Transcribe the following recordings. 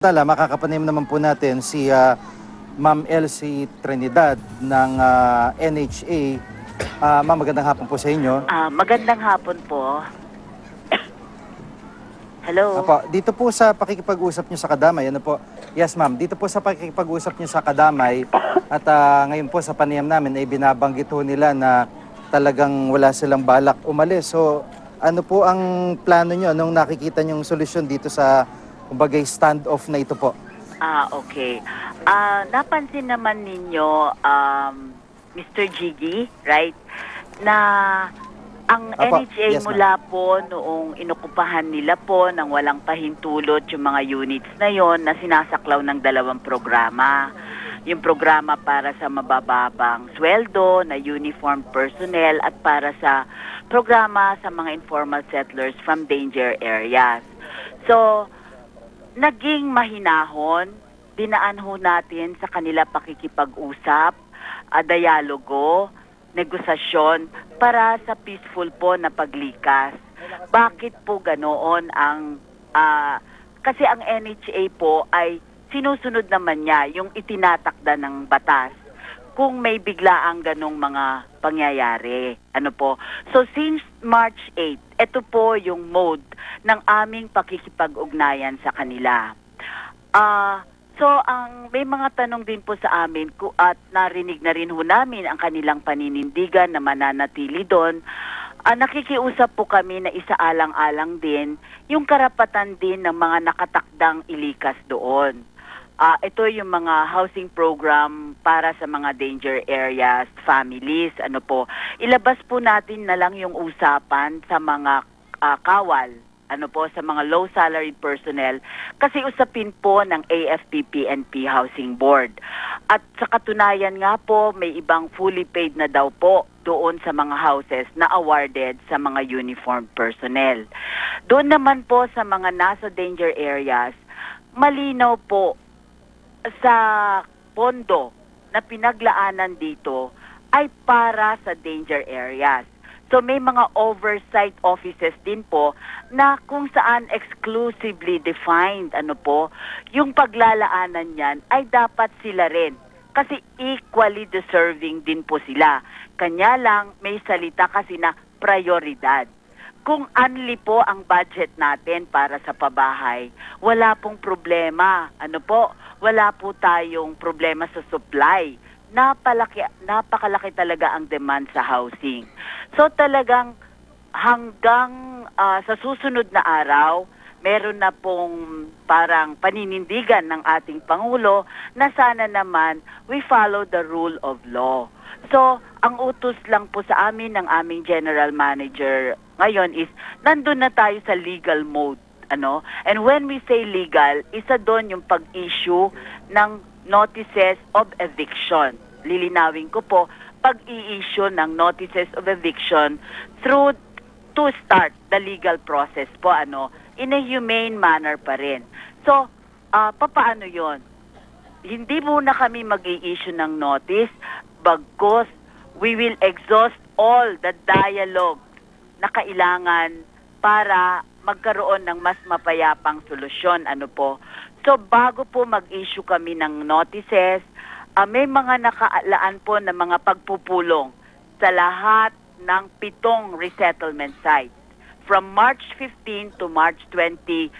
Makakapanim naman po natin si Ma'am Elsie Trinidad ng NHA. Ma'am, magandang hapon po sa inyo. Magandang hapon po. Hello. Apo, dito po sa pakikipag-usap niyo sa Kadamay, ano po? Yes, ma'am. Dito po sa pakikipag-usap niyo sa Kadamay at ngayon po sa panayam namin ay binabanggit ho nila na talagang wala silang balak umalis. So, ano po ang plano niyo nung nakikita niyong solusyon dito sa kumbagay standoff na ito po? Okay. Napansin naman ninyo, Mr. Jiggy, right, na ang Apo, NHA yes, mula po noong inokupahan nila po ng walang pahintulot yung mga units na yon na sinasaklaw ng dalawang programa. Yung programa para sa mabababang sweldo na uniformed personnel at para sa programa sa mga informal settlers from danger areas. So, naging mahinahon, dinaan ho natin sa kanila pakikipag-usap, dialogo, negosasyon para sa peaceful po na paglikas. Bakit po ganoon ang, kasi ang NHA po ay sinusunod naman niya yung itinatakda ng batas kung may biglaang ganong mga pangyayari. Ano po? So since March 8, ito po yung mode ng aming pakikipag-ugnayan sa kanila. So may mga tanong din po sa amin at narinig na rin ho namin ang kanilang paninindigan na mananatili doon. Nakikiusap po kami na isaalang-alang din yung karapatan din ng mga nakatakdang ilikas doon. Ito yung mga housing program para sa mga danger areas, families, ano po. Ilabas po natin na lang yung usapan sa mga kawal, ano po, sa mga low salaried personnel kasi usapin po ng AFP-PNP Housing Board. At sa katunayan nga po, may ibang fully paid na daw po doon sa mga houses na awarded sa mga uniformed personnel. Doon naman po sa mga nasa danger areas, malinaw po sa pondo na pinaglaanan dito ay para sa danger areas. So may mga oversight offices din po na kung saan exclusively defined yung paglalaanan niyan ay dapat sila rin. Kasi equally deserving din po sila. Kanya lang may salita kasi na prioridad. Kung unli po ang budget natin para sa pabahay, wala pong problema. Wala po tayong problema sa supply. Napakalaki talaga ang demand sa housing. So talagang hanggang sa susunod na araw, meron na pong parang paninindigan ng ating Pangulo na sana naman we follow the rule of law. So ang utos lang po sa amin ng aming General Manager ngayon is nandun na tayo sa legal mode. And when we say legal, isa doon yung pag-issue ng notices of eviction. Lilinawin ko po, pag-i-issue ng notices of eviction to start the legal process po, in a humane manner pa rin. So, papaano yon? Hindi muna kami mag-i-issue ng notice, bagkus we will exhaust all the dialogue na kailangan para magkaroon ng mas mapayapang solusyon. So bago po mag-issue kami ng notices, may mga nakaalaan po na mga pagpupulong sa lahat ng 7 resettlement sites. From March 15 to March 20,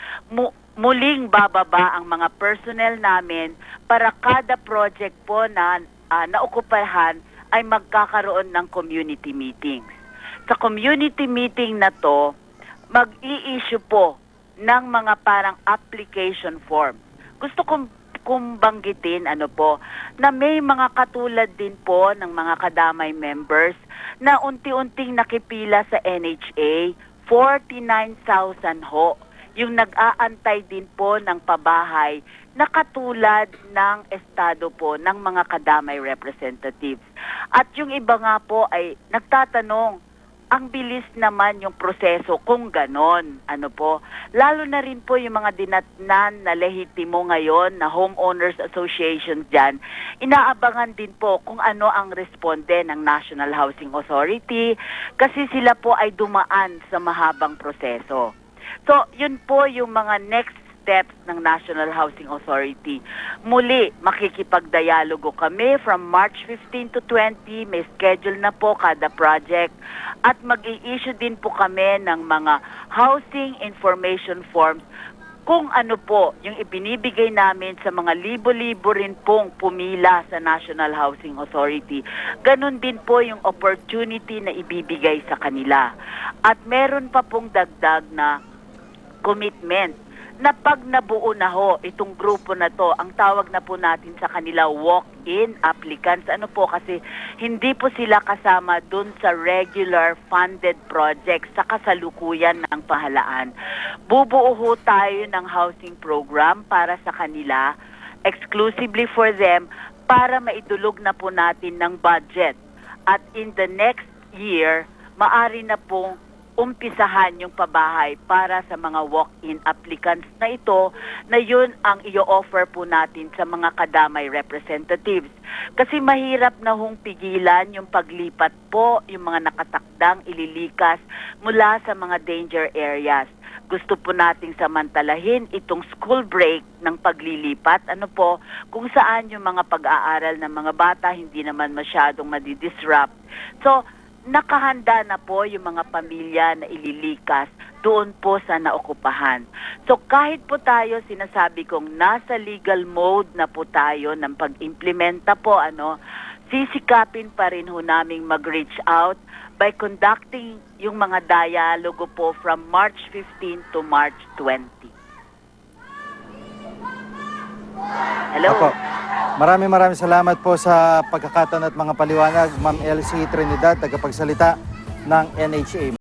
muling bababa ang mga personnel namin para kada project po na naokupahan ay magkakaroon ng community meetings. Sa community meeting na to, mag-i-issue po ng mga parang application form. Gusto kong banggitin na may mga katulad din po ng mga Kadamay members na unti-unting nakipila sa NHA, 49,000 ho. Yung nag-aantay din po ng pabahay na katulad ng estado po ng mga Kadamay representatives. At yung iba nga po ay nagtatanong, ang bilis naman yung proseso kung ganon. Lalo na rin po yung mga dinatnan na lehitimo ngayon na homeowners associations dyan, inaabangan din po kung ano ang responde ng National Housing Authority kasi sila po ay dumaan sa mahabang proseso. So, yun po yung mga next steps ng National Housing Authority. Muli, makikipagdialogo kami from March 15 to 20, may schedule na po kada project, at mag-i-issue din po kami ng mga housing information forms kung ano po yung ibinibigay namin sa mga libo-libo rin pong pumila sa National Housing Authority. Ganon din po yung opportunity na ibibigay sa kanila. At meron pa pong dagdag na commitment na pag nabuo na ho itong grupo na to, ang tawag na po natin sa kanila walk-in applicants. Ano po, kasi hindi po sila kasama dun sa regular funded projects sa kasalukuyan ng pahalaan. Bubuo ho tayo ng housing program para sa kanila, exclusively for them, para maidulog na po natin ng budget. At in the next year, maari na pong umpisahan yung pabahay para sa mga walk-in applicants na ito, na yun ang i-offer po natin sa mga kadamay representatives. Kasi mahirap na hong pigilan yung paglipat po, yung mga nakatakdang ililikas mula sa mga danger areas. Gusto po nating samantalahin itong school break ng paglilipat, ano po, kung saan yung mga pag-aaral ng mga bata hindi naman masyadong madidisrupt. So, nakahanda na po yung mga pamilya na ililikas doon po sa naokupahan. So kahit po tayo, sinasabi kong nasa legal mode na po tayo ng pag-implementa po, sisikapin pa rin ho naming mag-reach out by conducting yung mga dialogo po from March 15 to March 20. Hello? Opo. Maraming salamat po sa pagkakataon at mga paliwanag, Ma'am Elsie Trinidad, tagapagsalita ng NHA.